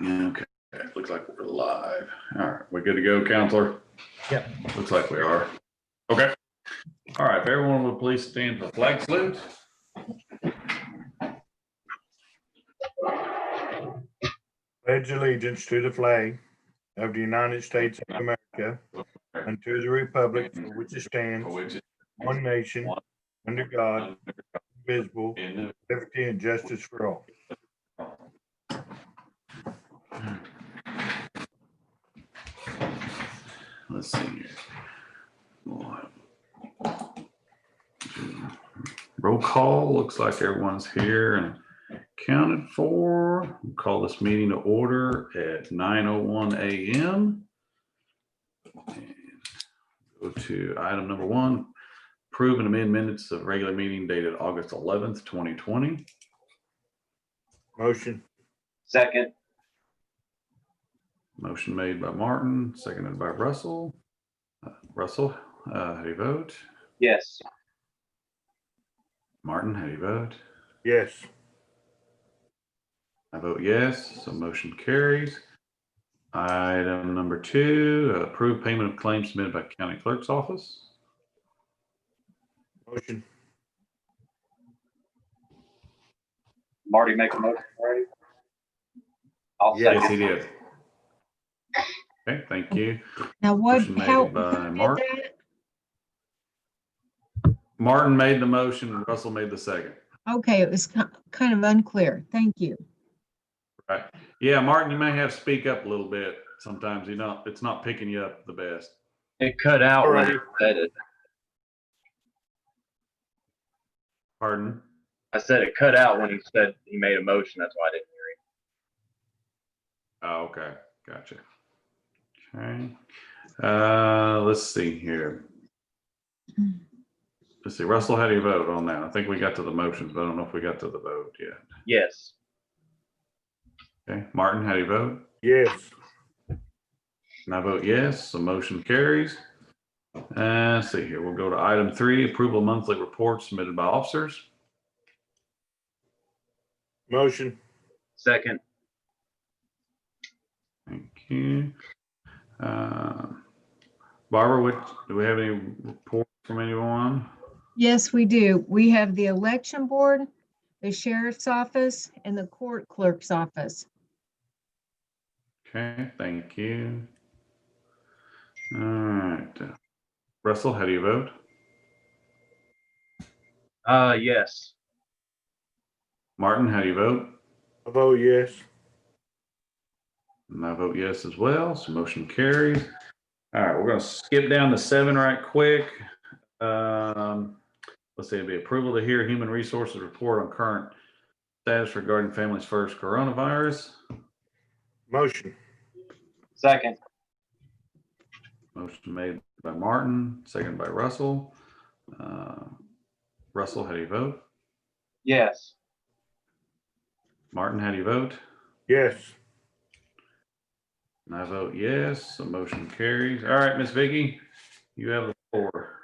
Okay, looks like we're live. All right, we good to go, Counselor? Yep. Looks like we are. Okay. All right, if everyone would please stand for flag salute. Pledge allegiance to the flag of the United States of America and to the republic for which it stands, one nation, under God, indivisible, with liberty and justice for all. Let's see here. Roll call. Looks like everyone's here and counted for. We'll call this meeting to order at 9:01 a.m. And go to item number 1. Approve and amend minutes of regular meeting dated August 11th, 2020. Motion. Second. Motion made by Martin, seconded by Russell. Russell, how do you vote? Yes. Martin, how do you vote? Yes. I vote yes, so motion carries. Item number 2, approve payment of claims submitted by County Clerk's Office. Motion. Marty make a motion already? I'll Yes. Yes, second. he did. Okay, thank you. Now what, Motion made how, by who did Mark. that? Martin made the motion and Russell made the second. Okay, it was kind of unclear. Thank you. Right. Yeah, Martin, you may have to speak up a little bit. Sometimes it's not picking you up the best. It cut out All when right. I said it. Pardon? I said it cut out when he said he made a motion. That's why I didn't hear it. Oh, okay. Gotcha. Okay. Let's see here. Let's see. Russell, how do you vote on that? I think we got to the motions, but I don't know if we got to the vote yet. Yes. Okay. Martin, how do you vote? Yes. And I vote yes, so motion carries. Let's see here. We'll go to item 3, approval of monthly reports submitted by officers. Motion. Second. Thank you. Barbara, do we have any reports from anyone? Yes, we do. We have the election board, the sheriff's office, and the court clerk's office. Okay, thank you. All right. Russell, how do you vote? Yes. Martin, how do you vote? I vote yes. And I vote yes as well, so motion carries. All right, we're going to skip down to 7 right quick. Let's see, it'd be approval to hear Human Resources report on current status regarding Families First coronavirus. Motion. Second. Motion made by Martin, seconded by Russell. Russell, how do you vote? Yes. Martin, how do you vote? Yes. And I vote yes, so motion carries. All right, Miss Vicki, you have the floor.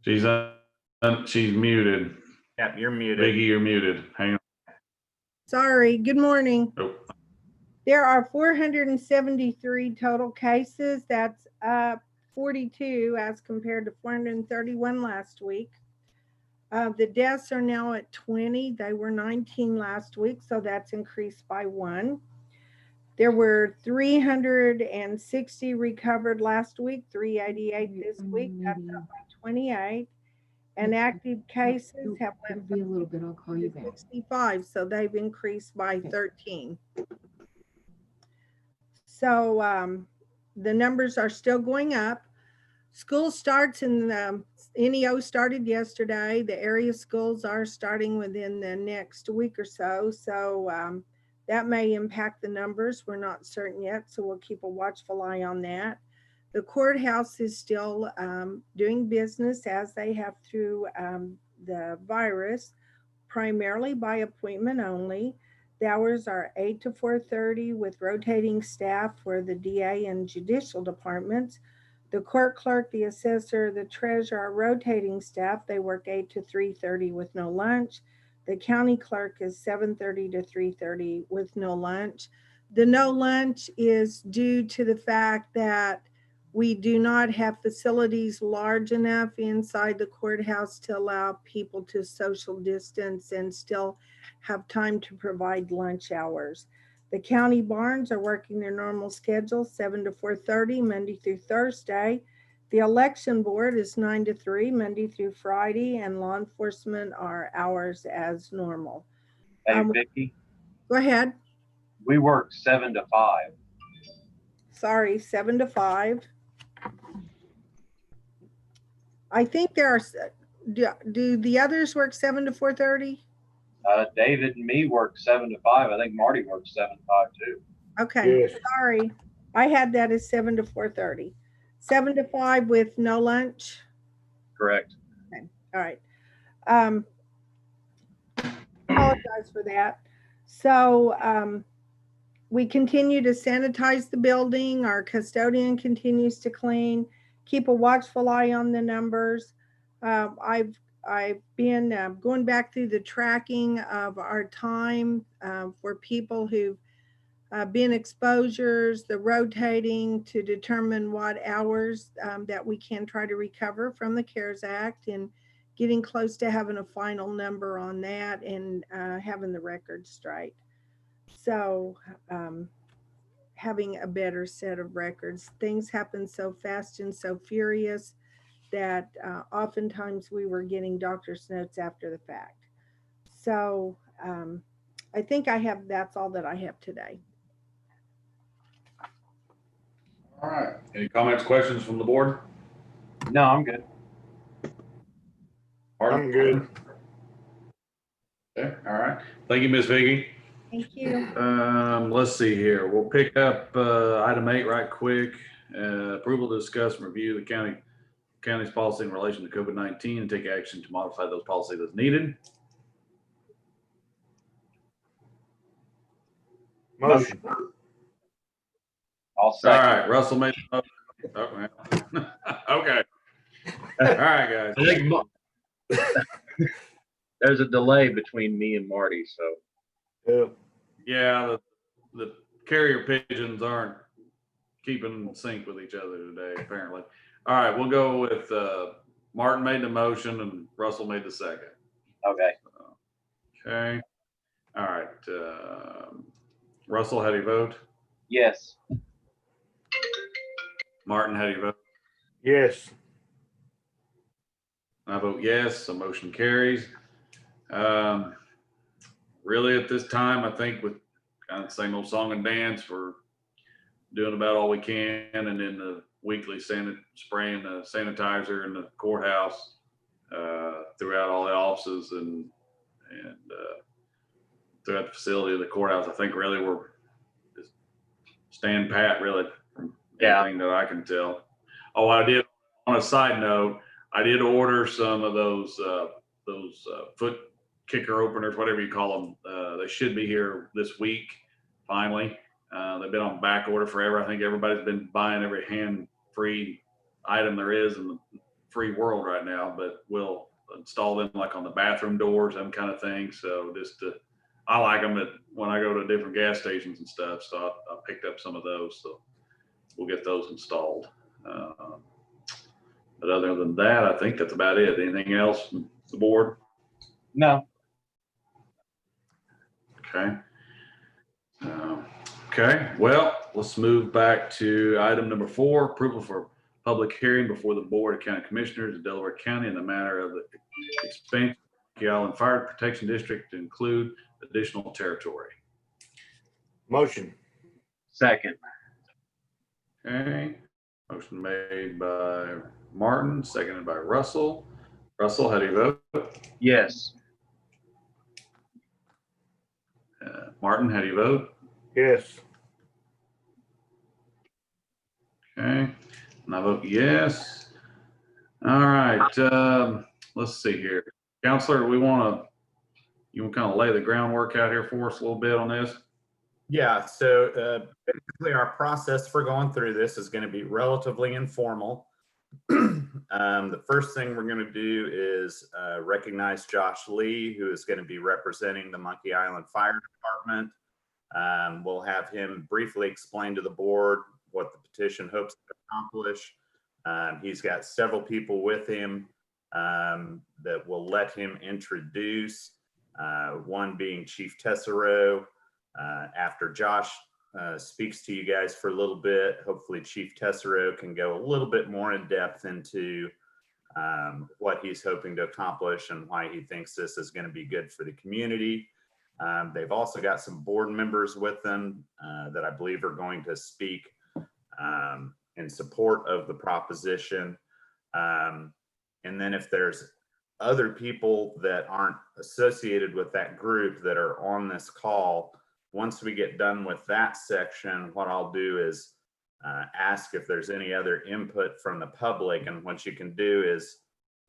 She's muted. Yep, you're muted. Vicki, you're muted. Hang on. Sorry, good morning. Oh, There are 473 total cases. That's up 42 as compared to 431 last week. The deaths are now at 20. They were 19 last week, so that's increased by 1. There were 360 recovered last week, 388 this week. That's up by 28. And active cases have went It'll be a little bit. I'll call you back. 65, so they've increased by 13. So the numbers are still going up. School starts in the NEO started yesterday. The area schools are starting within the next week or so. So that may impact the numbers. We're not certain yet, so we'll keep a watchful eye on that. The courthouse is still doing business as they have through the virus, primarily by appointment only. The hours are 8 to 4:30 with rotating staff for the DA and judicial departments. The court clerk, the assessor, the treasurer are rotating staff. They work 8 to 3:30 with no lunch. The county clerk is 7:30 to 3:30 with no lunch. The no lunch is due to the fact that we do not have facilities large enough inside the courthouse to allow people to social distance and still have time to provide lunch hours. The county barns are working their normal schedule, 7 to 4:30, Monday through Thursday. The election board is 9 to 3, Monday through Friday, and law enforcement are hours as normal. Hey, Vicky, Go ahead. we work 7 to 5. Sorry, 7 to 5. I think there are, do the others work 7 to 4:30? David and me work 7 to 5. I think Marty works 7 to 5 too. Okay, Yes. sorry. I had that as 7 to 4:30. 7 to 5 with no lunch. Correct. All right. Apologize for that. So we continue to sanitize the building. Our custodian continues to clean, keep a watchful eye on the numbers. I've been going back through the tracking of our time for people who've been exposures, the rotating to determine what hours that we can try to recover from the CARES Act, and getting close to having a final number on that and having the record straight. So having a better set of records. Things happen so fast and so furious that oftentimes we were getting doctor's notes after the fact. So I think that's all that I have today. All right. Any comments, questions from the board? No, I'm good. Martin? I'm good. Okay, all right. Thank you, Ms. Viggy. Thank you. Let's see here. We'll pick up item 8 right quick. Approval to discuss and review the county's policy in relation to COVID-19 and take action to modify those policies as needed. Motion. I'll All second. right, Russell made. Oh, man. Okay. All right, guys. I think there's a delay between me and Marty, so Yeah. Yeah, the carrier pigeons aren't keeping in sync with each other today, apparently. All right, we'll go with Martin made the motion and Russell made the second. okay. Okay. All right. Russell, how do you vote? Yes. Martin, how do you vote? Yes. I vote yes, so motion carries. Really at this time, I think with kind of the same old song and dance, we're doing about all we can, and then the weekly spraying the sanitizer in the courthouse throughout all the offices and throughout the facility of the courthouse. I think really we're just staying pat, really, from everything that I can tell. Oh, I did, on a side note, I did order some of those foot kicker openers, whatever you call them. They should be here this week, finally. They've been on back order forever. I think everybody's been buying every hand-free item there is in the free world right now, but we'll install them like on the bathroom doors, them kind of things. So I like them when I go to different gas stations and stuff. So I picked up some of those. So we'll get those installed. But other than that, I think that's about it. Anything else from the board? No. Okay. Okay, well, let's move back to item number 4, approval for public hearing before the Board of County Commissioners of Delaware County in the matter of the expansion of the Island Fire Protection District to include additional territory. Motion. Second. Okay, motion made by Martin, seconded by Russell. Russell, how do you vote? Yes. Martin, how do you vote? Yes. Okay, and I vote yes. All right, let's see here. Counselor, you want to kind of lay the groundwork out here for us a little bit on this? Yeah, so basically our process for going through this is going to be relatively informal. The first thing we're going to do is recognize Josh Lee, who is going to be representing the Monkey Island Fire Department. We'll have him briefly explain to the board what the petition hopes to accomplish. He's got several people with him that will let him introduce, one being Chief Tesoro. After Josh speaks to you guys for a little bit, hopefully Chief Tesoro can go a little bit more in depth into what he's hoping to accomplish and why he thinks this is going to be good for the community. They've also got some board members with them that I believe are going to speak in support of the proposition. And then if there's other people that aren't associated with that group that are on this call, once we get done with that section, what I'll do is ask if there's any other input from the public. And what you can do is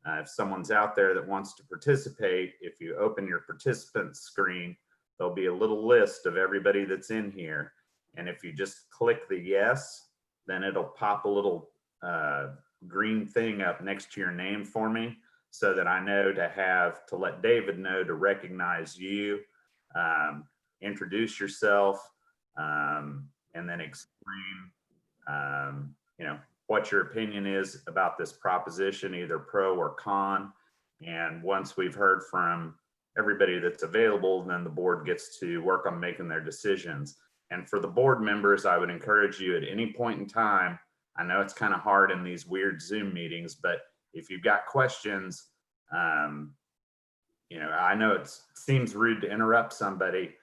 if someone's out there that wants to participate, if you open your participant screen, there'll be a little list of everybody that's in here. And if you just click the yes, then it'll pop a little green thing up next to your name for me so that I know to let David know to recognize you. Introduce yourself, and then explain, what your opinion is about this proposition, either pro or con. And once we've heard from everybody that's available, then the board gets to work on making their decisions. And for the board members, I would encourage you at any point in time, I know it's kind of hard in these weird Zoom meetings, but if you've got questions, I know it seems rude to interrupt somebody,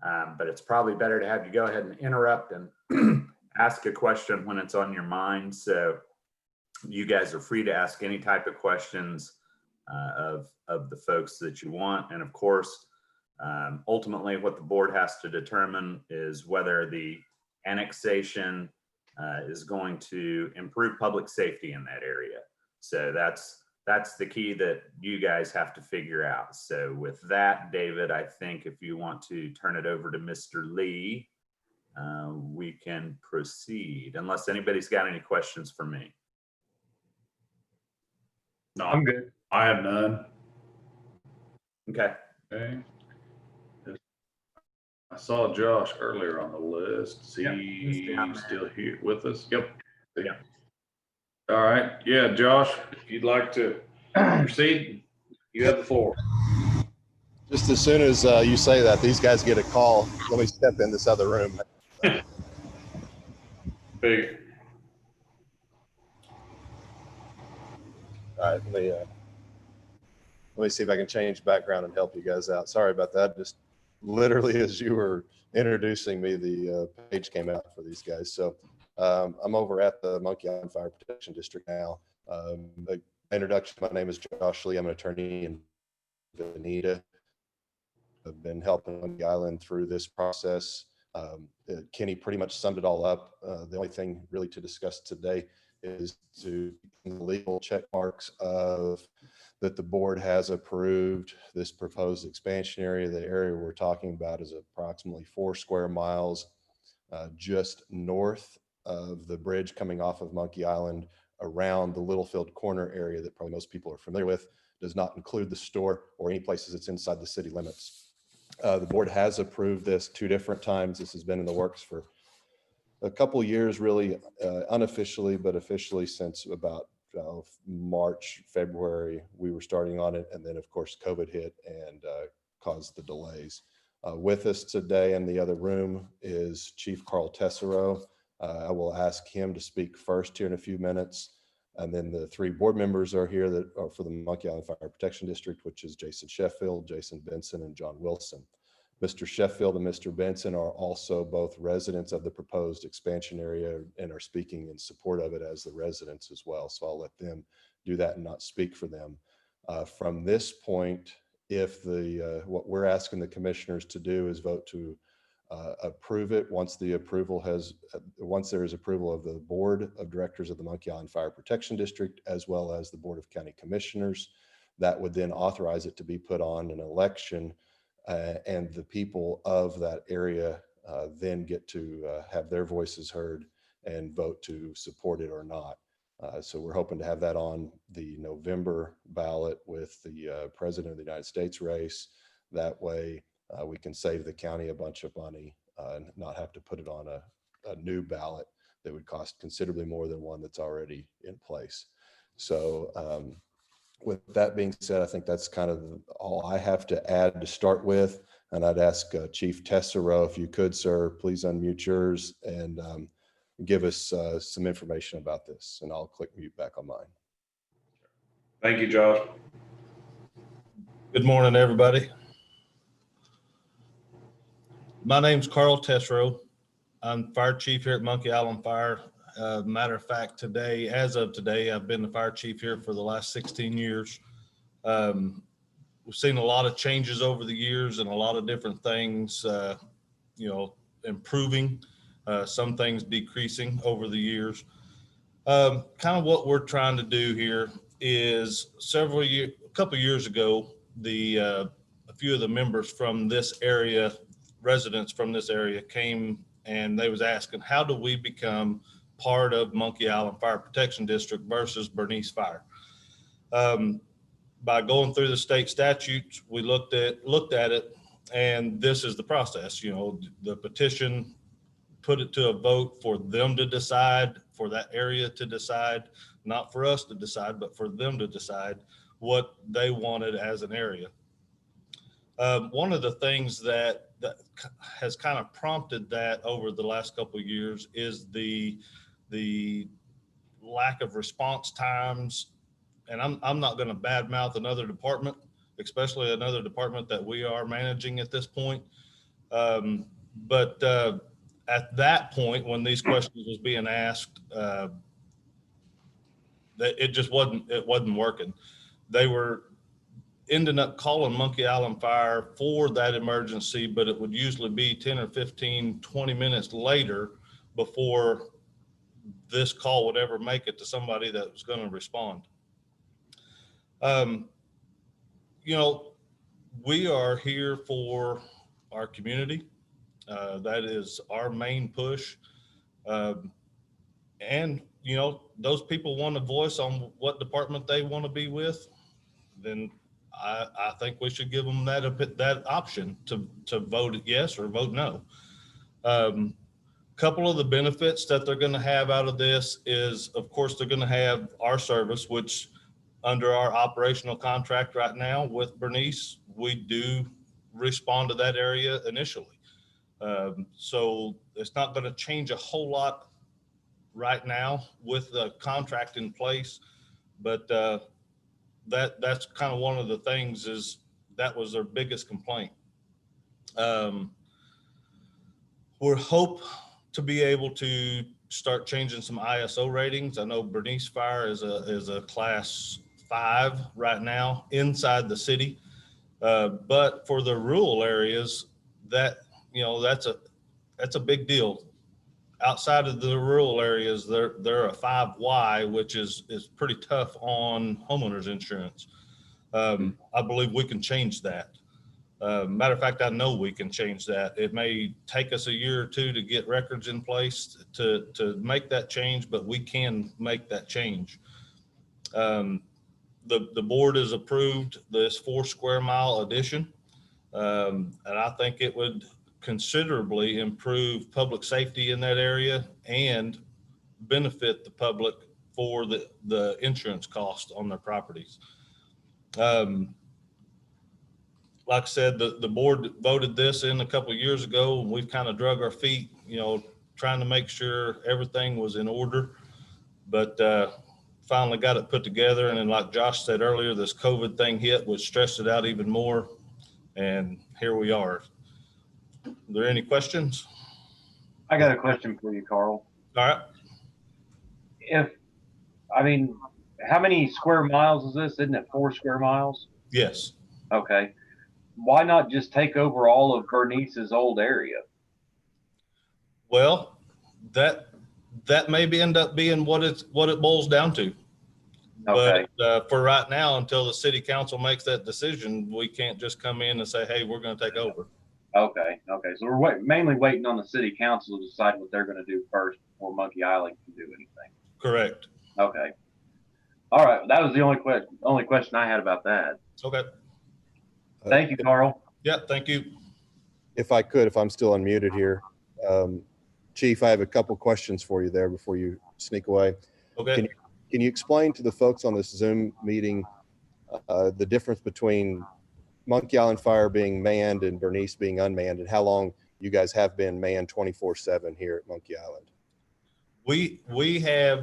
but it's probably better to have you go ahead and interrupt and ask a question when it's on your mind. So you guys are free to ask any type of questions of the folks that you want. And of course, ultimately what the board has to determine is whether the annexation is going to improve public safety in that area. So that's the key that you guys have to figure out. So with that, David, I think if you want to turn it over to Mr. Lee, we can proceed, unless anybody's got any questions for me. No, I'm good. I have none. Okay. Okay. I saw Josh earlier on the list. Is he still here with us? Yep. Yeah. All right. Yeah, Josh, if you'd like to proceed, you have the floor. Just as soon as you say that, these guys get a call. Let me step in this other room. Big. All right, let me see if I can change background and help you guys out. Sorry about that. Just literally as you were introducing me, the page came out for these guys. So I'm over at the Monkey Island Fire Protection District now. Introduction, my name is Josh Lee. I'm an attorney in Bonita. I've been helping Monkey Island through this process. Kenny pretty much summed it all up. The only thing really to discuss today is the legal check marks of that the board has approved this proposed expansion area. The area we're talking about is approximately 4 square miles just north of the bridge coming off of Monkey Island around the Littlefield Corner area that probably most people are familiar with. Does not include the store or any places that's inside the city limits. The board has approved this 2 different times. This has been in the works for a couple years, really unofficially, but officially since about March, February, we were starting on it. And then of course, COVID hit and caused the delays. With us today in the other room is Chief Carl Tessero. I will ask him to speak first here in a few minutes. And then the 3 board members are here that are for the Monkey Island Fire Protection District, which is Jason Sheffield, Jason Benson, and John Wilson. Mr. Sheffield and Mr. Benson are also both residents of the proposed expansion area and are speaking in support of it as the residents as well. So I'll let them do that and not speak for them. From this point, if what we're asking the commissioners to do is vote to approve it, once there is approval of the board of directors of the Monkey Island Fire Protection District, as well as the Board of County Commissioners, that would then authorize it to be put on an election. And the people of that area then get to have their voices heard and vote to support it or not. So we're hoping to have that on the November ballot with the President of the United States race. That way we can save the county a bunch of money and not have to put it on a new ballot that would cost considerably more than one that's already in place. So with that being said, I think that's kind of all I have to add to start with. And I'd ask Chief Tessero, if you could, sir, please unmute yours and give us some information about this. And I'll click mute back on mine. Thank you, Josh. Good morning, everybody. My name's Carl Tessero. I'm fire chief here at Monkey Island Fire. Matter of fact, as of today, I've been the fire chief here for the last 16 years. We've seen a lot of changes over the years and a lot of different things, improving, some things decreasing over the years. Kind of what we're trying to do here is a couple of years ago, a few of the members from this area, residents from this area came and they was asking, how do we become part of Monkey Island Fire Protection District versus Bernice Fire? By going through the state statutes, we looked at it, and this is the process. The petition put it to a vote for them to decide, for that area to decide, not for us to decide, but for them to decide what they wanted as an area. One of the things that has kind of prompted that over the last couple of years is the lack of response times. And I'm not going to badmouth another department, especially another department that we are managing at this point. But at that point, when these questions was being asked, that it wasn't working. They were ending up calling Monkey Island Fire for that emergency, but it would usually be 10 or 15, 20 minutes later before this call would ever make it to somebody that was going to respond. We are here for our community. That is our main push. And, those people want a voice on what department they want to be with, then I think we should give them that option to vote yes or vote no. Couple of the benefits that they're going to have out of this is, of course, they're going to have our service, which under our operational contract right now with Bernice, we do respond to that area initially. So it's not going to change a whole lot right now with the contract in place, but that's kind of one of the things is that was their biggest complaint. We hope to be able to start changing some ISO ratings. I know Bernice Fire is a class 5 right now inside the city, but for the rural areas, that's a big deal. Outside of the rural areas, they're a 5Y, which is pretty tough on homeowners insurance. I believe we can change that. Matter of fact, I know we can change that. It may take us a year or two to get records in place to make that change, but we can make that change. The board has approved this 4 square mile addition, and I think it would considerably improve public safety in that area and benefit the public for the insurance cost on their properties. Like I said, the board voted this in a couple of years ago, and we've kind of drug our feet, trying to make sure everything was in order, but finally got it put together. And then like Josh said earlier, this COVID thing hit, which stressed it out even more. And here we are. Are there any questions? I got a question for you, Carl. All right. How many square miles is this? Isn't it 4 square miles? Yes. Okay. Why not just take over all of Bernice's old area? Well, that may end up being what it boils down to. Okay. But for right now, until the city council makes that decision, we can't just come in and say, hey, we're going to take over. Okay, okay. So we're mainly waiting on the city council to decide what they're gonna do first before Monkey Island can do anything. Correct. Okay. All right, that was the only question I had about that. Okay. Thank you, Carl. Yeah, thank you. If I could, if I'm still unmuted here, Chief, I have a couple questions for you there before you sneak away. Okay. Can you explain to the folks on this Zoom meeting the difference between Monkey Island Fire being manned and Bernice being unmanned, and how long you guys have been manned 24/7 here at Monkey Island? We have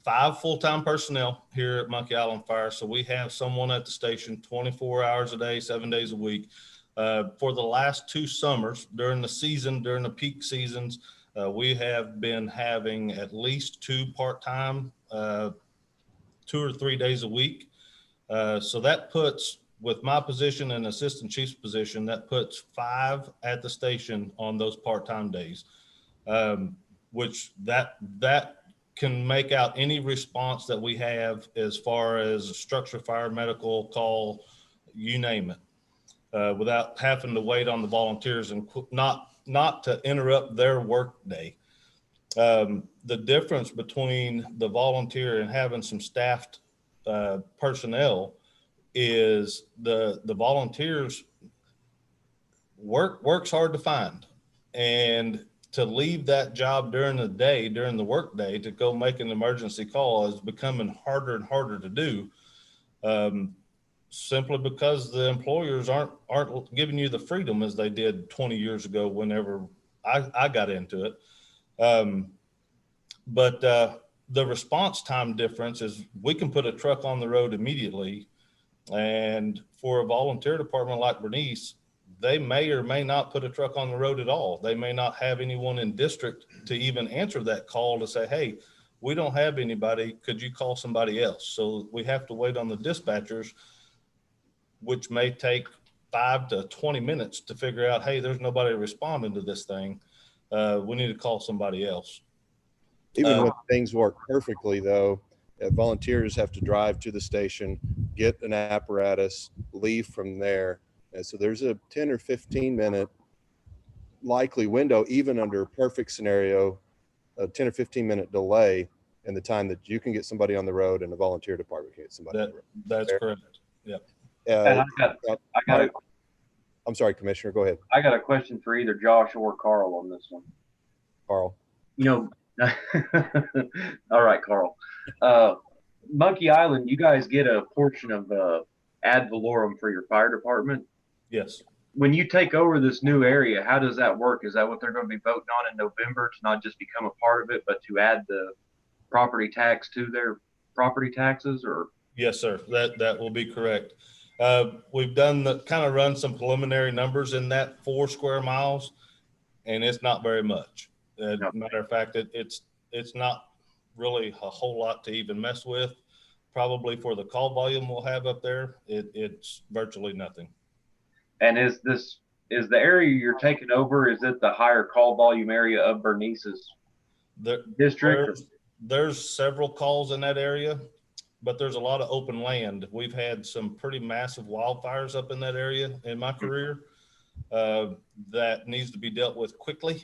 5 full-time personnel here at Monkey Island Fire. So we have someone at the station 24 hours a day, 7 days a week. For the last 2 summers during the season, during the peak seasons, we have been having at least 2 part-time, 2 or 3 days a week. So that puts, with my position and assistant chief's position, that puts 5 at the station on those part-time days. Which that can make out any response that we have as far as a structure fire, medical call, you name it, without having to wait on the volunteers and not to interrupt their work day. The difference between the volunteer and having some staffed personnel is the volunteers works hard to find, and to leave that job during the day, during the work day, to go make an emergency call is becoming harder and harder to do, simply because the employers aren't giving you the freedom as they did 20 years ago whenever I got into it. But the response time difference is we can put a truck on the road immediately, and for a volunteer department like Bernice, they may or may not put a truck on the road at all. They may not have anyone in district to even answer that call to say, hey, we don't have anybody. Could you call somebody else? So we have to wait on the dispatchers, which may take 5 to 20 minutes to figure out, hey, there's nobody responding to this thing. We need to call somebody else. Even when things work perfectly, though, volunteers have to drive to the station, get an apparatus, leave from there. And so there's a 10 or 15 minute likely window, even under a perfect scenario, a 10 or 15 minute delay in the time that you can get somebody on the road and the volunteer department can get somebody on the road. That's correct. Yeah. I'm sorry, Commissioner, go ahead. I got a question for either Josh or Carl on this one. Carl. All right, Carl. Monkey Island, you guys get a portion of ad valorem for your fire department. Yes. When you take over this new area, how does that work? Is that what they're going to be voting on in November, to not just become a part of it, but to add the property tax to their property taxes? Or yes, sir. That will be correct. We've run some preliminary numbers in that 4 square miles, and it's not very much. Matter of fact, it's not really a whole lot to even mess with. Probably for the call volume we'll have up there, it's virtually nothing. And is the area you're taking over, is it the higher call volume area of Bernice's district? There's several calls in that area, but there's a lot of open land. We've had some pretty massive wildfires up in that area in my career that needs to be dealt with quickly.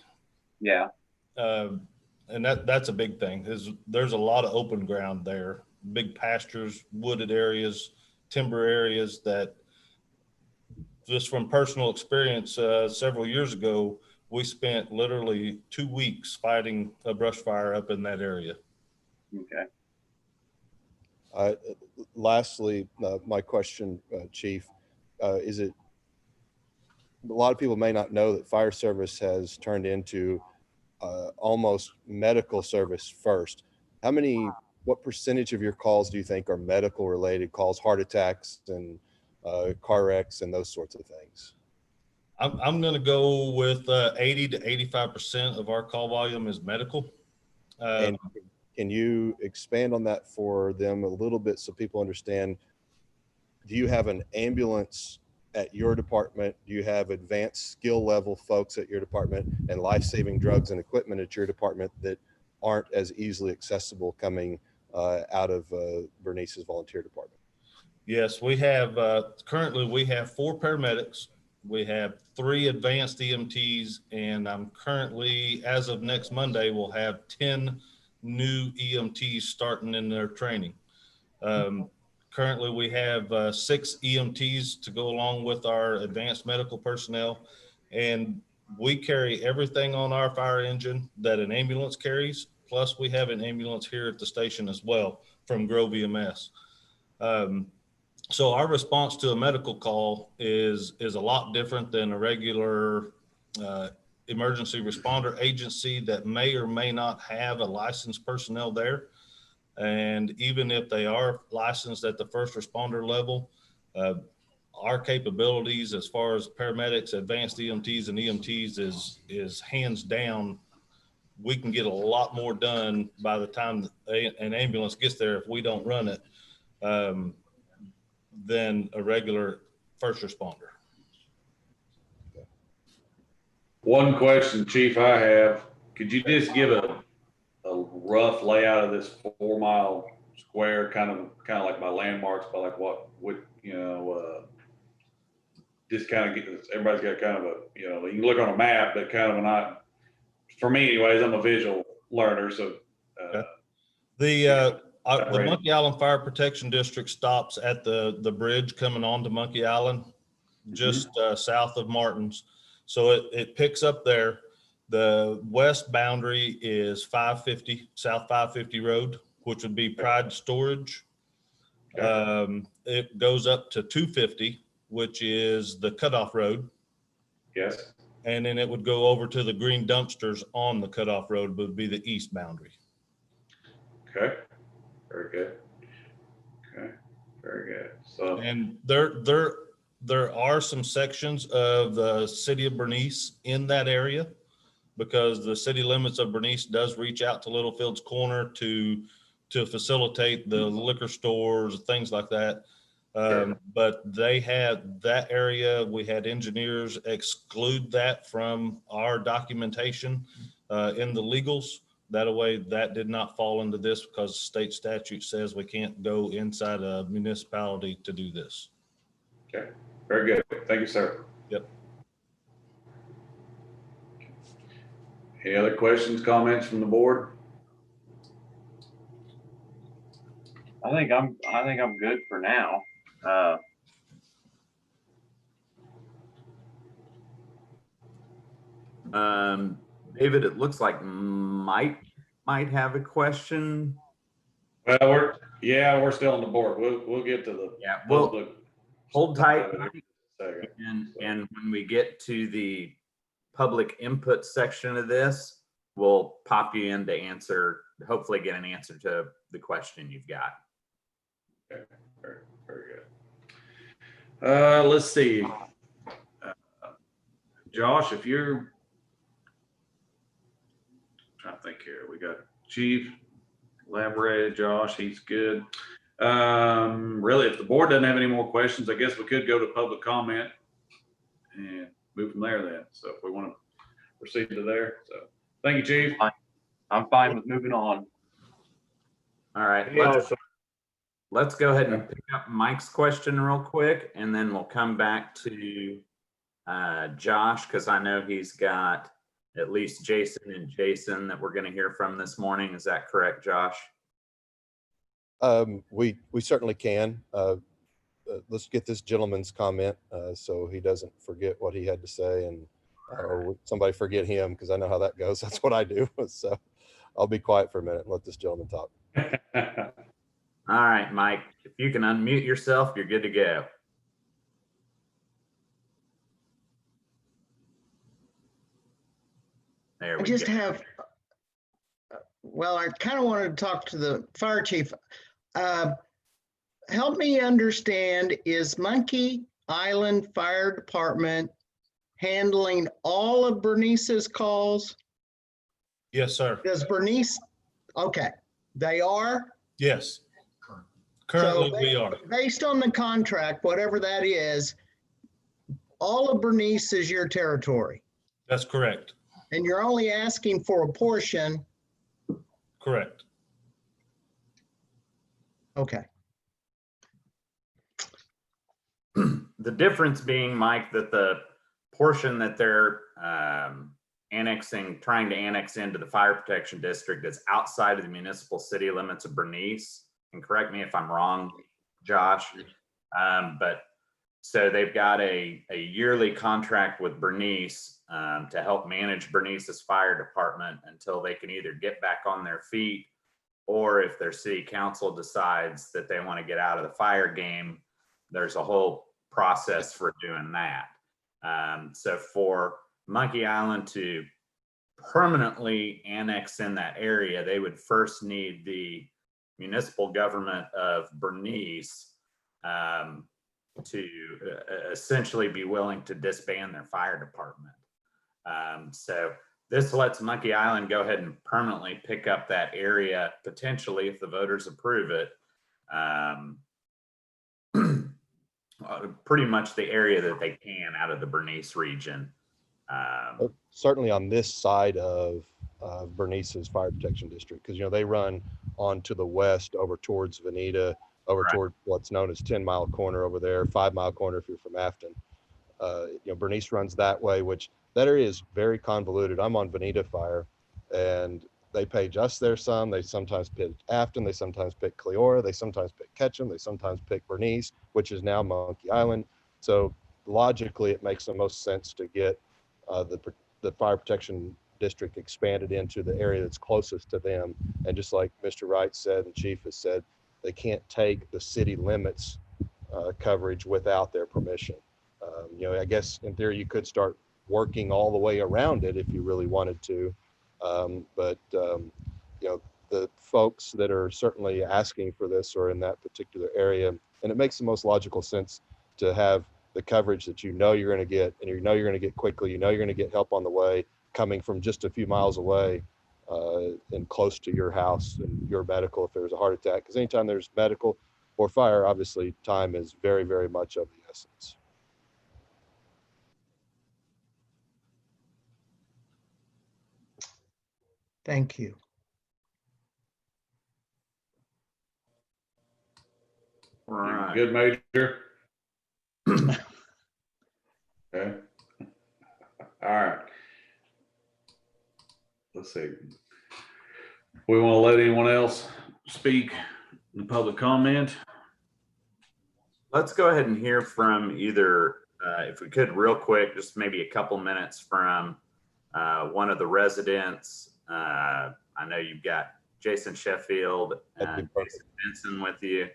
Yeah. And that's a big thing, is there's a lot of open ground there, big pastures, wooded areas, timber areas that, just from personal experience, several years ago, we spent literally 2 weeks fighting a brush fire up in that area. Okay. Lastly, my question, Chief, is it, a lot of people may not know that fire service has turned into almost medical service first. What percentage of your calls do you think are medical related calls, heart attacks and car wrecks and those sorts of things? I'm going to go with 80 to 85% of our call volume is medical. And can you expand on that for them a little bit so people understand? Do you have an ambulance at your department? Do you have advanced skill level folks at your department and life-saving drugs and equipment at your department that aren't as easily accessible coming out of Bernice's volunteer department? Yes, we have currently we have 4 paramedics, We have 3 advanced EMTs, and I'm currently, as of next Monday, we'll have 10 new EMTs starting in their training. Currently, we have 6 EMTs to go along with our advanced medical personnel, and we carry everything on our fire engine that an ambulance carries. Plus, we have an ambulance here at the station as well from Grove EMS. So our response to a medical call is a lot different than a regular emergency responder agency that may or may not have a licensed personnel there. And even if they are licensed at the first responder level, our capabilities as far as paramedics, advanced EMTs, and EMTs is hands down. We can get a lot more done by the time an ambulance gets there if we don't run it than a regular first responder. One question, Chief, I have, could you just give a rough layout of this 4 mile square, kind of like by landmarks, by like what would, just kind of get this, everybody's got kind of a, you can look on a map, but kind of not, for me anyways, I'm a visual learner, so. The Monkey Island Fire Protection District stops at the bridge coming onto Monkey Island, just south of Martin's. So it picks up there. The west boundary is 550, South 550 Road, which would be Pride Storage. It goes up to 250, which is the Cutoff Road. Yes. And then it would go over to the green dumpsters on the Cutoff Road, would be the east boundary. Okay. Very good. Okay. Very good. So. And there are some sections of the city of Bernice in that area, because the city limits of Bernice does reach out to Littlefields Corner to facilitate the liquor stores, things like that. But they had that area, we had engineers exclude that from our documentation in the legals. That way, that did not fall into this, because state statute says we can't go inside a municipality to do this. Okay, very good. Thank you, sir. Yep. Any other questions, comments from the board? I think I'm good for now. David, it looks like Mike might have a question. Well, we're still on the board. We'll get to the. Yeah, well, public hold tight. second. And when we get to the public input section of this, we'll pop you in to answer, hopefully get an answer to the question you've got. Okay, very good. Let's see. Josh, if you're trying to think here, we got Chief Lambre, Josh, he's good. Really, if the board doesn't have any more questions, I guess we could go to public comment and move from there then. So if we want to proceed to there. So thank you, Chief. I'm fine with moving on. All right, let's go ahead and pick up Mike's question real quick, and then we'll come back to Josh, because I know he's got at least Jason that we're going to hear from this morning. Is that correct, Josh? We certainly can. Let's get this gentleman's comment so he doesn't forget what he had to say, and or somebody forget him, because I know how that goes. That's what I do. So I'll be quiet for a minute and let this gentleman talk. All right, Mike, if you can unmute yourself, you're good to go. There we I just go. have, well, I kind of wanted to talk to the fire chief. Help me understand, is Monkey Island Fire Department handling all of Bernice's calls? Yes, sir. Does Bernice, okay, they are? Yes. Currently, So we are. Based on the contract, whatever that is, all of Bernice is your territory, That's correct. and you're only asking for a portion. Correct. Okay. The difference being, Mike, that portion that they're trying to annex into the fire protection district is outside of the municipal city limits of Bernice. And correct me if I'm wrong, Josh. But so they've got a yearly contract with Bernice to help manage Bernice's fire department until they can either get back on their feet, or if their city council decides that they want to get out of the fire game, there's a whole process for doing that. So for Monkey Island to permanently annex in that area, they would first need the municipal government of Bernice to essentially be willing to disband their fire department. So this lets Monkey Island go ahead and permanently pick up that area, potentially if the voters approve it. Pretty much the area that they can out of the Bernice region. Certainly on this side of Bernice's fire protection district, because, you know, they run on to the west over towards Veneta, over Right. toward what's known as 10 Mile Corner over there, 5 Mile Corner if you're from Afton. You know, Bernice runs that way, which that area is very convoluted. I'm on Veneta Fire, and they page us there some. They sometimes pick Afton, they sometimes pick Cleora, they sometimes pick Ketchum, they sometimes pick Bernice, which is now Monkey Island. So logically, it makes the most sense to get the fire protection district expanded into the area that's closest to them. And just like Mr. Wright said and Chief has said, they can't take the city limits coverage without their permission. You know, I guess in theory you could start working all the way around it if you really wanted to. But you know, the folks that are certainly asking for this are in that particular area, and it makes the most logical sense to have the coverage that you know you're going to get, and you know you're going to get quickly, you know you're going to get help on the way, coming from just a few miles away and close to your house and your medical if there's a heart attack. Because anytime there's medical or fire, obviously time is very, very much of the essence. Thank you. You good, Major? Okay. All right. Let's see. We want to let anyone else speak in the public comment? Let's go ahead and hear from either, if we could real quick, just maybe a couple minutes from one of the residents. I know you've got Jason Sheffield and Jason Benson with you.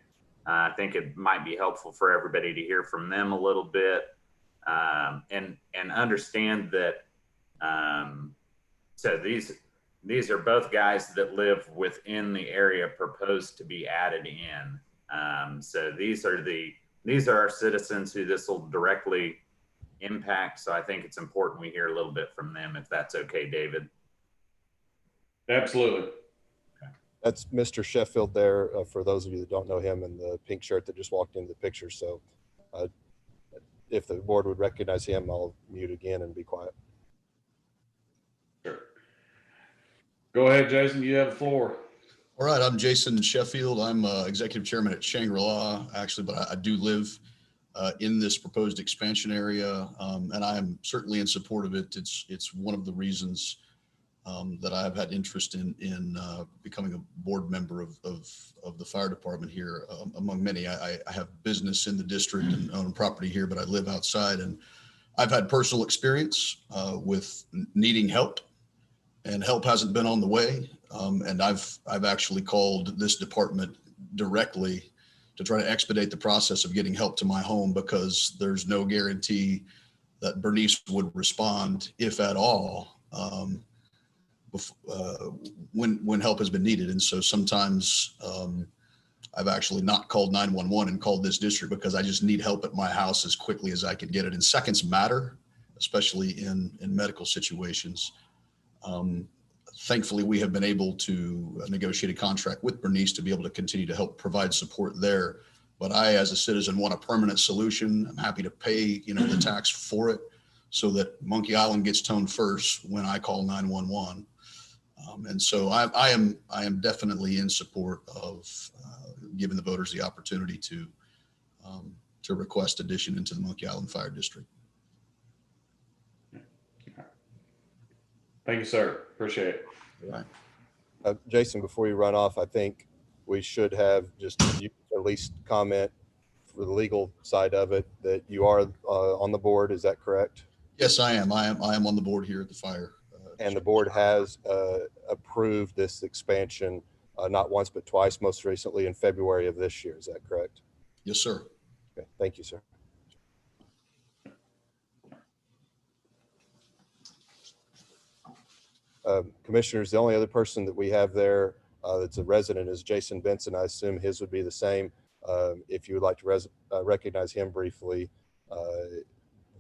I think it might be helpful for everybody to hear from them a little bit and understand that. So these are both guys that live within the area proposed to be added in. So these are our citizens who this will directly impact. So I think it's important we hear a little bit from them, if that's okay, David. Absolutely. That's Mr. Sheffield there, for those of you that don't know him, in the pink shirt that just walked into the picture. So if the board would recognize him, I'll mute again and be quiet. Sure. Go ahead, Jason, you have the floor. All right, I'm Jason Sheffield. I'm executive chairman at Shangri-La, actually, but I do live in this proposed expansion area, and I am certainly in support of it. It's one of the reasons that I've had interest in becoming a board member of the fire department here, among many. I have business in the district and own property here, but I live outside, and I've had personal experience with needing help, and help hasn't been on the way. And I've actually called this department directly to try to expedite the process of getting help to my home, because there's no guarantee that Bernice would respond, if at all, when help has been needed. And so sometimes I've actually not called 911 and called this district because I just need help at my house as quickly as I can get it. And seconds matter, especially in medical situations. Thankfully, we have been able to negotiate a contract with Bernice to be able to continue to help provide support there. But I, as a citizen, want a permanent solution. I'm happy to pay, the tax for it, so that Monkey Island gets toned first when I call 911. And so I am definitely in support of giving the voters the opportunity to request addition into the Monkey Island Fire District. Thank you, sir. Appreciate it. Jason, before you run off, I think we should have just you at least comment for the legal side of it that you are on the board. Is that correct? Yes, I am. I am on the board here at the fire. And the board has approved this expansion not once but twice, most recently in February of this year. Is that correct? Yes, sir. Okay. Thank you, sir. Commissioners, the only other person that we have there that's a resident is Jason Benson. I assume his would be the same. If you would like to recognize him briefly,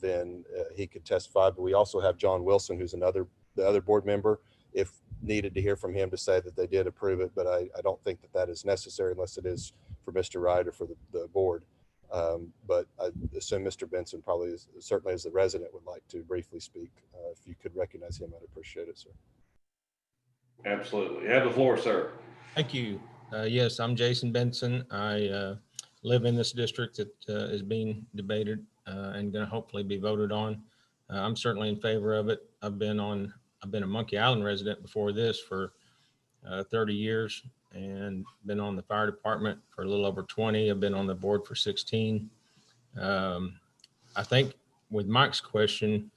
then he could testify. But we also have John Wilson, who's the other board member, if needed to hear from him to say that they did approve it. But I don't think that is necessary unless it is for Mr. Wright or for the board. But I assume Mr. Benson probably certainly as the resident would like to briefly speak. If you could recognize him, I'd appreciate it, sir. Absolutely. You have the floor, sir. Thank you. Yes, I'm Jason Benson. I live in this district that is being debated and going to hopefully be voted on. I'm certainly in favor of it. I've been a Monkey Island resident before this for 30 years and been on the fire department for a little over 20. I've been on the board for 16. I think with Mike's question,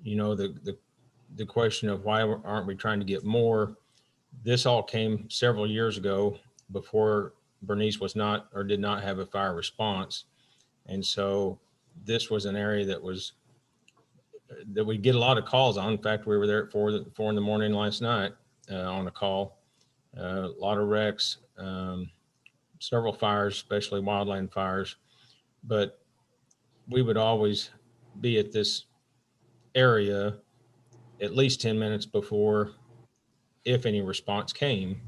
you know, the question of why aren't we trying to get more, this all came several years ago before Bernice was not or did not have a fire response. And so this was an area that we get a lot of calls on. In fact, we were there at 4 in the morning last night on a call. A lot of wrecks, several fires, especially wildland fires. But we would always be at this area at least 10 minutes before, if any response came.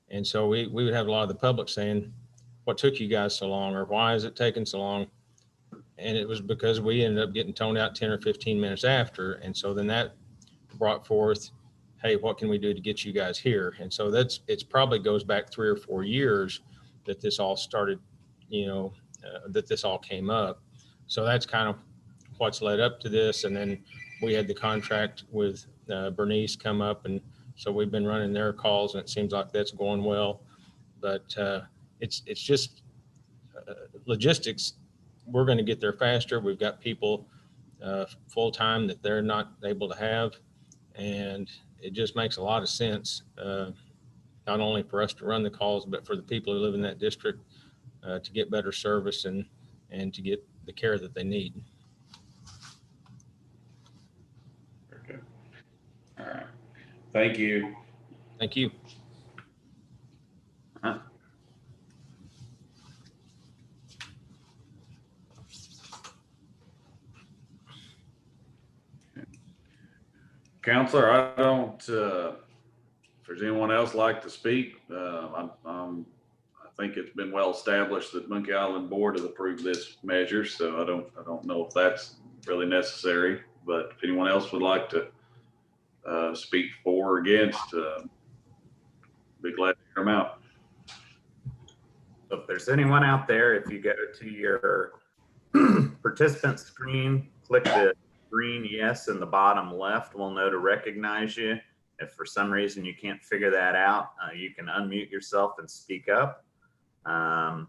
And so we would have a lot of the public saying, what took you guys so long, or why is it taking so long? And it was because we ended up getting toned out 10 or 15 minutes after. And so then that brought forth, hey, what can we do to get you guys here? And so it's probably goes back 3 or 4 years that this all started, you know, that this all came up. So that's kind of what's led up to this. And then we had the contract with Bernice come up, and so we've been running their calls, and it seems like that's going well. But it's just logistics. We're going to get there faster. We've got people full time that they're not able to have, and it just makes a lot of sense, not only for us to run the calls, but for the people who live in that district to get better service and to get the care that they need. Okay. All right. Thank you. Thank you. Counselor, I don't, if there's anyone else like to speak, I think it's been well established that Monkey Island Board has approved this measure, so I don't know if that's really necessary, but if anyone else would like to speak for or against, be glad to hear them out. So if there's anyone out there, if you go to your participant screen, click the green yes in the bottom left, we'll know to recognize you. If for some reason you can't figure that out, you can unmute yourself and speak up. I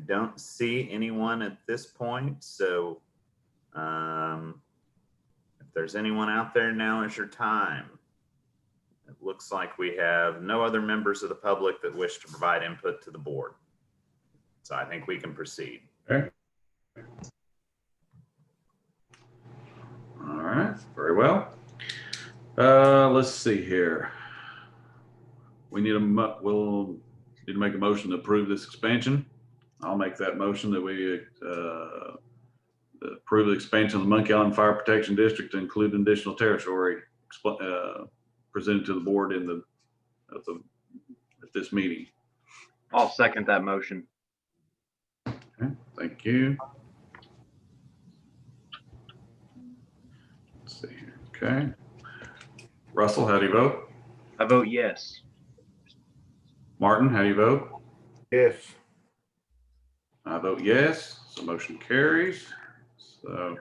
don't see anyone at this point, so if there's anyone out there, now is your time. It looks like we have no other members of the public that wish to provide input to the board. So I think we can proceed. Okay. All right, very well. Let's see here. We'll need to make a motion to approve this expansion. I'll make that motion that we approve the expansion of the Monkey Island Fire Protection District to include additional territory presented to the board at this meeting. I'll second that motion. Okay, thank you. Let's see here. Okay. Russell, how do you vote? I vote yes. Martin, how do you vote? Yes. I vote yes, so motion carries. So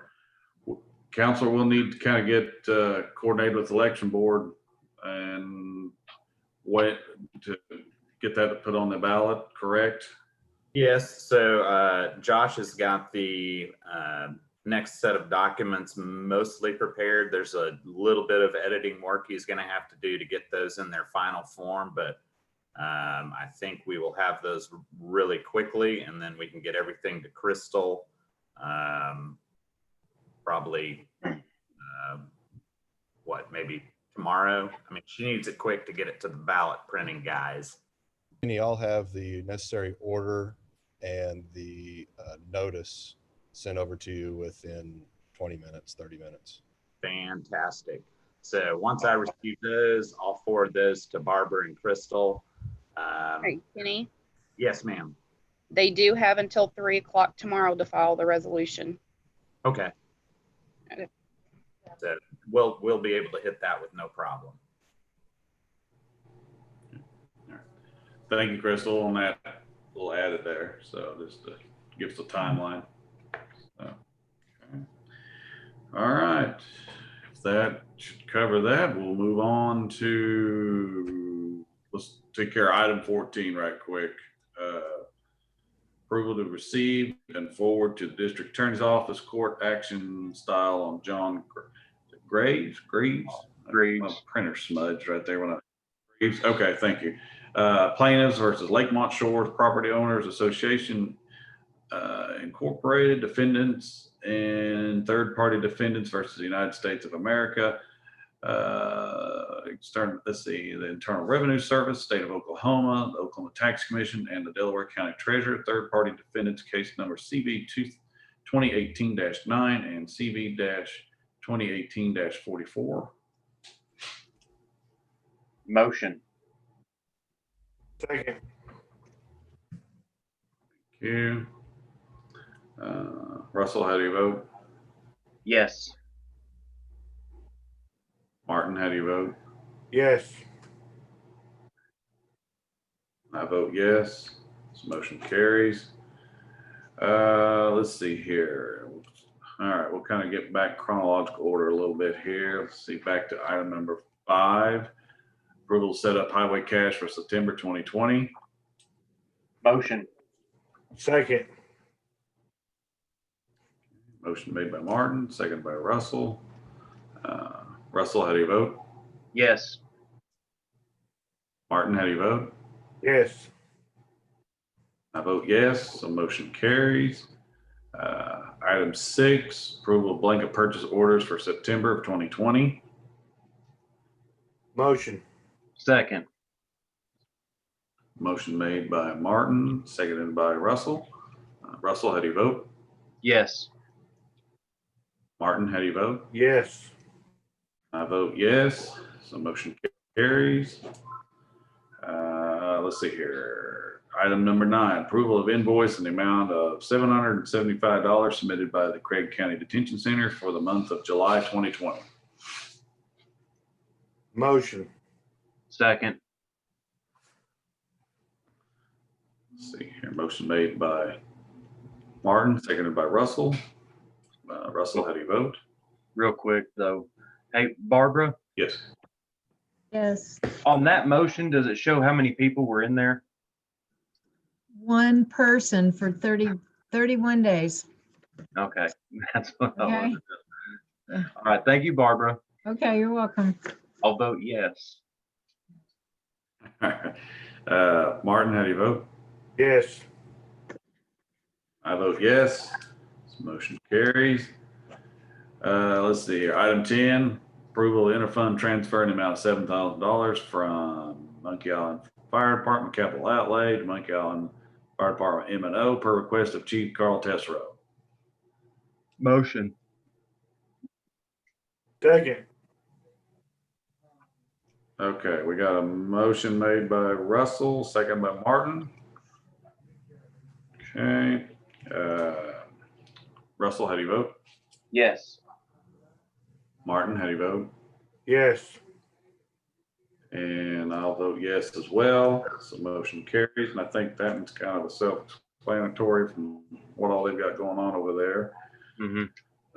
council will need to kind of get coordinated with the election board and wait to get that put on the ballot, correct? Yes, so Josh has got the next set of documents mostly prepared. There's a little bit of editing work he's going to have to do to get those in their final form, but I think we will have those really quickly, and then we can get everything to Crystal probably, maybe tomorrow? I mean, she needs it quick to get it to the ballot printing guys. Can you all have the necessary order and the notice sent over to you within 20 minutes, 30 minutes? Fantastic. So once I receive those, I'll forward those to Barbara and Crystal. Hey, Kenny, Yes, ma'am. they do have until 3 o'clock tomorrow to file the resolution. Okay. Okay. So we'll be able to hit that with no problem. Thank you, Crystal, on that little added there. So just to give us a timeline. So, okay. All right. If that should cover that, we'll move on to, let's take care of item 14 right quick. Approval to receive and forward to the district attorney's office court action style on John Greaves. My printer smudged right there when I Greaves. Okay, thank you. Plaintiffs versus Lakemont Shores Property Owners Association Incorporated, defendants and third-party defendants versus the United States of America. Let's see, the Internal Revenue Service, State of Oklahoma, the Oklahoma Tax Commission, and the Delaware County Treasurer. Third-party defendants, case number CV 2018-9 and CV-2018-44. Motion. Second. Thank you. Russell, how do you vote? Yes. Martin, how do you vote? Yes. I vote yes. This motion carries. Let's see here. All right, we'll kind of get back chronological order a little bit here. Let's see, back to item number 5. Approval to set up highway cash for September 2020. Motion. Second. Motion made by Martin, seconded by Russell. Russell, how do you vote? Yes. Martin, how do you vote? Yes. I vote yes, so motion carries. Item 6, approval of blanket purchase orders for September of 2020. Motion. Second. Motion made by Martin, seconded by Russell. Russell, how do you vote? Yes. Martin, how do you vote? Yes. I vote yes, so motion carries. Let's see here. Item number 9, approval of invoice in the amount of $775 submitted by the Craig County Detention Center for the month of July 2020. Motion. Second. Let's see here. Motion made by Martin, seconded by Russell. Russell, how do you vote? Real quick though. Hey, Barbara, Yes. Yes, on that motion, does it show how many people were in there? one person for 31 days. Okay. That's what I Okay. wanted to know. All right. Thank you, Barbara. Okay, you're welcome. I'll vote yes. Martin, how do you vote? Yes. I vote yes. This motion carries. Let's see here. Item 10, approval of interfund transfer in the amount of $7,000 from Monkey Island Fire Department capital outlay to Monkey Island Fire Department M&O per request of Chief Carl Tessero. Motion. Second. Okay, we got a motion made by Russell, second by Martin. Okay. Russell, how do you vote? Yes. Martin, how do you vote? Yes. And I'll vote yes as well. So motion carries, and I think that's kind of a self-explanatory from what all they've got going on over there. Mm-hmm.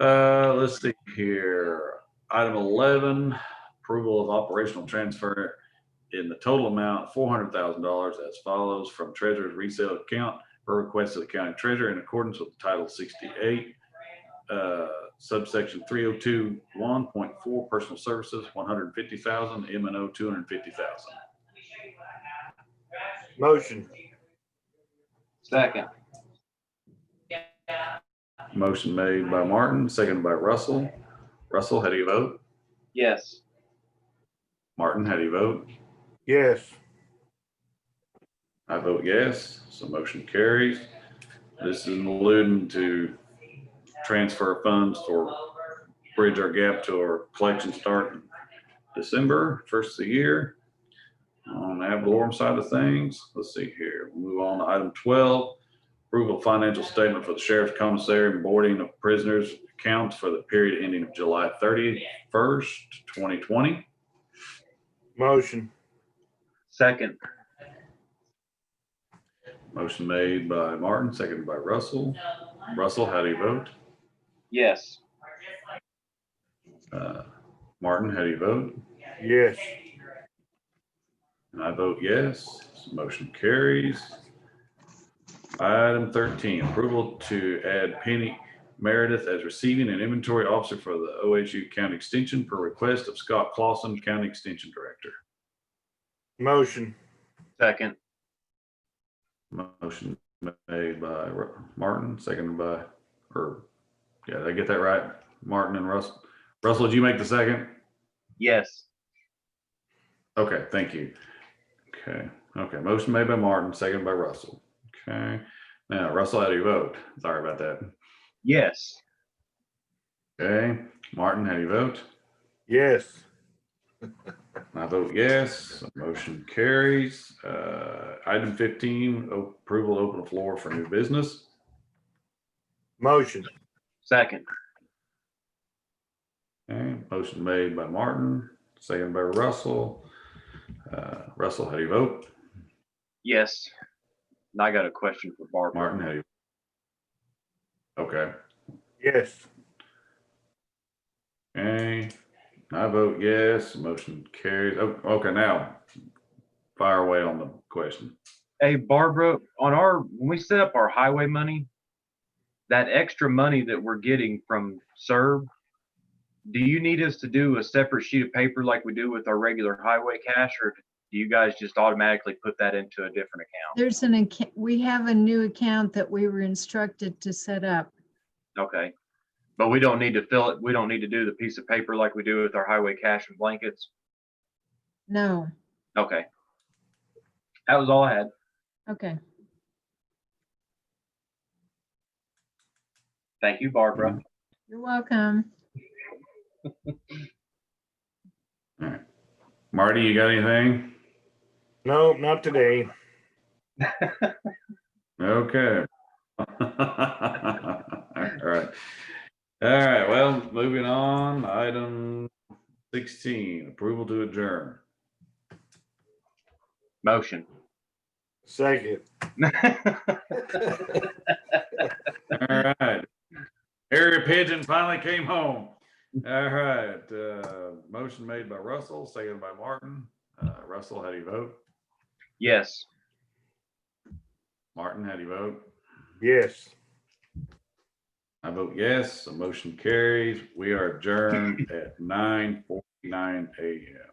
Let's see here. Item 11, approval of operational transfer in the total amount $400,000 as follows from treasurer's resale account per request of the county treasurer in accordance with Title 68, subsection 302(1.4) personal services, 150,000, M&O 250,000. Motion. Second. Motion made by Martin, seconded by Russell. Russell, how do you vote? Yes. Martin, how do you vote? Yes. I vote yes, so motion carries. This is alluding to transfer funds for bridge our gap to our collection start in December, first of the year. On the ad valorem side of things, let's see here. We'll move on to item 12, approval of financial statement for the sheriff's commissary and boarding of prisoners accounts for the period ending of July 31st, 2020. Motion. Second. Motion made by Martin, seconded by Russell. Russell, how do you vote? Yes. Martin, how do you vote? Yes. And I vote yes, so motion carries. Item 13, approval to add Penny Meredith as receiving and inventory officer for the OSU County Extension per request of Scott Clausen, County Extension Director. Motion. Second. Motion made by Martin, seconded by, did I get that right? Martin and Russell. Russell, did you make the second? Yes. Okay, thank you. Okay, motion made by Martin, seconded by Russell. Okay, now Russell, how do you vote? Sorry about that. Yes. Okay, Martin, how do you vote? Yes. I vote yes, motion carries. Item 15, approval to open the floor for new business. Motion. Second. Okay, motion made by Martin, seconded by Russell. Russell, how do you vote? Yes. And I got a question for Barbara. Martin, how do you? Okay. Yes. Okay, I vote yes, motion carries. Oh, okay, now fire away on the question. Hey, Barbara, when we set up our highway money, that extra money that we're getting from SERB, do you need us to do a separate sheet of paper like we do with our regular highway cash, or do you guys just automatically put that into a different account? There's we have a new account that we were instructed to set up. Okay. But we don't need to fill it. We don't need to do the piece of paper like we do with our highway cash and blankets. No. Okay. That was all I had. Okay. Thank you, Barbara. You're welcome. All right. Marty, you got anything? No, not today. Okay. All right. All right. Well, moving on. Item 16, approval to adjourn. Motion. Second. All right. Area Pigeon finally came home. All right. Motion made by Russell, seconded by Martin. Russell, how do you vote? Yes. Martin, how do you vote? Yes. I vote yes. The motion carries. We are adjourned at 9:49 a.m.